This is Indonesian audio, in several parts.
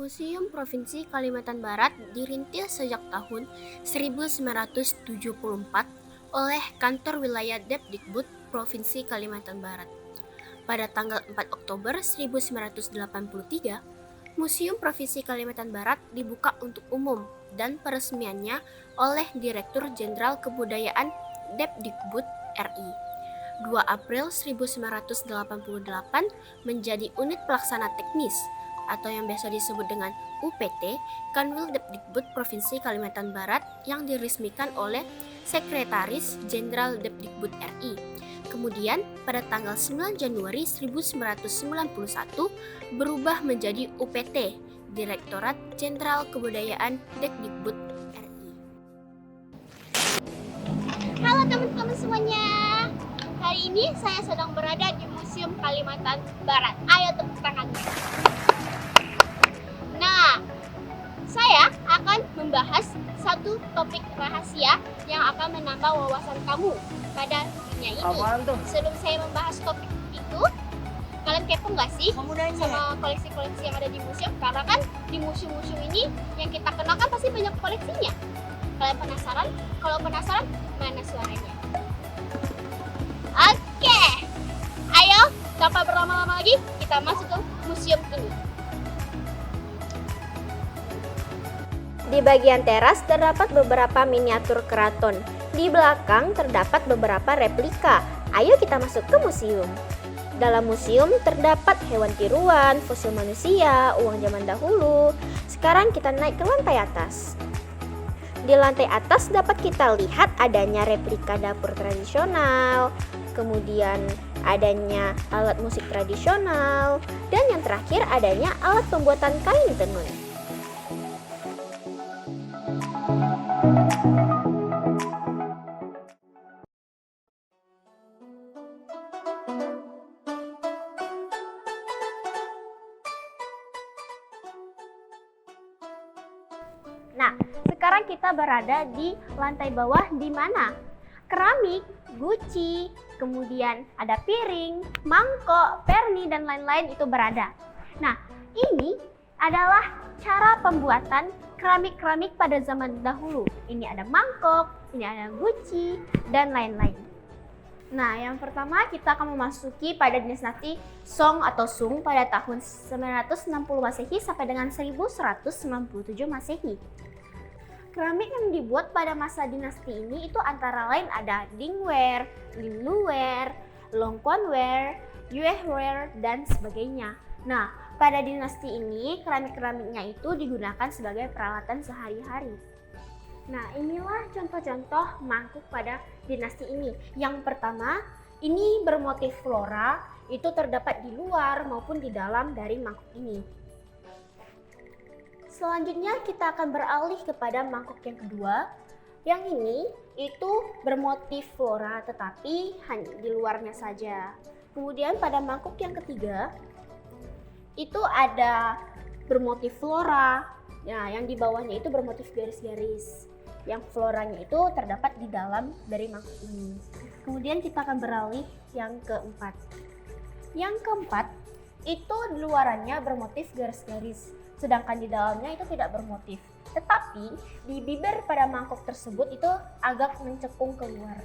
Museum Provinsi Kalimantan Barat dirintis sejak tahun 1974 oleh Kantor Wilayah Depdikbud Provinsi Kalimantan Barat. Pada tanggal 4 Oktober 1983, Museum Provinsi Kalimantan Barat dibuka untuk umum dan peresmiannya oleh Direktur Jenderal Kebudayaan Depdikbud RI. 2 April 1988 menjadi unit pelaksana teknis atau yang biasa disebut dengan UPT, Kanwil Depdikbud Provinsi Kalimantan Barat yang diresmikan oleh Sekretaris Jenderal Depdikbud RI. Kemudian pada tanggal 9 Januari 1991 berubah menjadi UPT, Direktorat Jenderal Kebudayaan Depdikbud RI. Halo teman-teman semuanya. Hari ini saya sedang berada di Museum Kalimantan Barat. Ayo tepuk tangannya. Nah, saya akan membahas satu topik rahasia yang akan menambah wawasan kamu pada dunia ini. Sebelum saya membahas topik itu, kalian kepo nggak sih sama koleksi-koleksi yang ada di museum? Karena kan di museum-museum ini yang kita kenal kan pasti banyak koleksinya. Kalian penasaran? Kalau penasaran, mana suaranya? Oke, ayo tanpa berlama-lama lagi kita masuk ke museum ini. Di bagian teras terdapat beberapa miniatur keraton. Di belakang terdapat beberapa replika. Ayo kita masuk ke museum. Dalam museum terdapat hewan tiruan, fosil manusia, uang zaman dahulu. Sekarang kita naik ke lantai atas. Di lantai atas dapat kita lihat adanya replika dapur tradisional, kemudian adanya alat musik tradisional, dan yang terakhir adanya alat pembuatan kain tenun. Nah, sekarang kita berada di lantai bawah di mana keramik, guci, kemudian ada piring, mangkok, perni, dan lain-lain itu berada. Nah, ini adalah cara pembuatan keramik-keramik pada zaman dahulu. Ini ada mangkok, ini ada guci, dan lain-lain. Nah, yang pertama kita akan memasuki pada dinasti Song atau Sung pada tahun 960 Masehi sampai dengan 1197 Masehi. Keramik yang dibuat pada masa dinasti ini itu antara lain ada dingware, linluware, longquanware, yuehware, dan sebagainya. Nah, pada dinasti ini keramik-keramiknya itu digunakan sebagai peralatan sehari-hari. Nah, inilah contoh-contoh mangkuk pada dinasti ini. Yang pertama, ini bermotif flora, itu terdapat di luar maupun di dalam dari mangkuk ini. Selanjutnya kita akan beralih kepada mangkuk yang kedua. Yang ini itu bermotif flora tetapi hanya di luarnya saja. Kemudian pada mangkuk yang ketiga itu ada bermotif flora. Nah, yang di bawahnya itu bermotif garis-garis. Yang floranya itu terdapat di dalam dari mangkuk ini. Kemudian kita akan beralih yang keempat. Yang keempat itu di luarannya bermotif garis-garis, sedangkan di dalamnya itu tidak bermotif. Tetapi di bibir pada mangkuk tersebut itu agak mencekung keluar.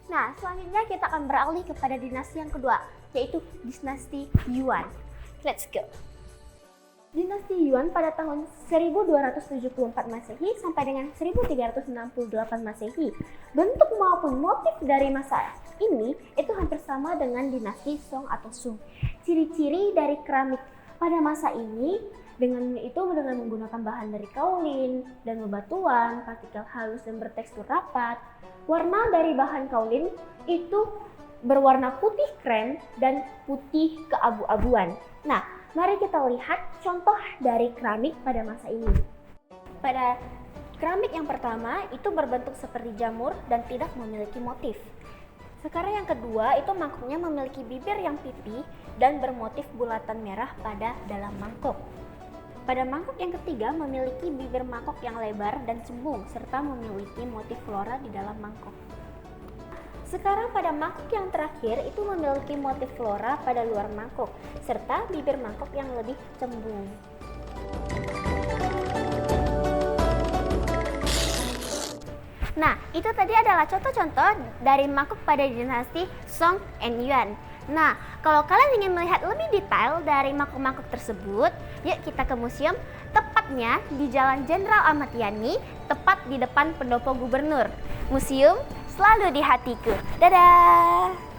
Nah, selanjutnya kita akan beralih kepada dinasti yang kedua, yaitu dinasti Yuan. Let's go. Dinasti Yuan pada tahun 1274 Masehi sampai dengan 1368 Masehi. Bentuk maupun motif dari masa ini itu hampir sama dengan dinasti Song atau Sung. Ciri-ciri dari keramik pada masa ini dengan menggunakan bahan dari kaolin dan bebatuan, partikel halus dan bertekstur rapat. Warna dari bahan kaolin itu berwarna putih krem dan putih keabu-abuan. Nah, mari kita lihat contoh dari keramik pada masa ini. Pada keramik yang pertama itu berbentuk seperti jamur dan tidak memiliki motif. Sekarang yang kedua itu mangkuknya memiliki bibir yang pipih dan bermotif bulatan merah pada dalam mangkuk. Pada mangkuk yang ketiga memiliki bibir mangkok yang lebar dan cembung serta memiliki motif flora di dalam mangkuk. Sekarang pada mangkuk yang terakhir itu memiliki motif flora pada luar mangkuk serta bibir mangkok yang lebih cembung. Nah, itu tadi adalah contoh-contoh dari mangkuk pada dinasti Song and Yuan. Nah, kalau kalian ingin melihat lebih detail dari mangkuk-mangkuk tersebut, yuk kita ke museum, tepatnya di Jalan Jenderal Ahmad Yani, tepat di depan Pendopo Gubernur. Museum selalu di hatiku. Dadah!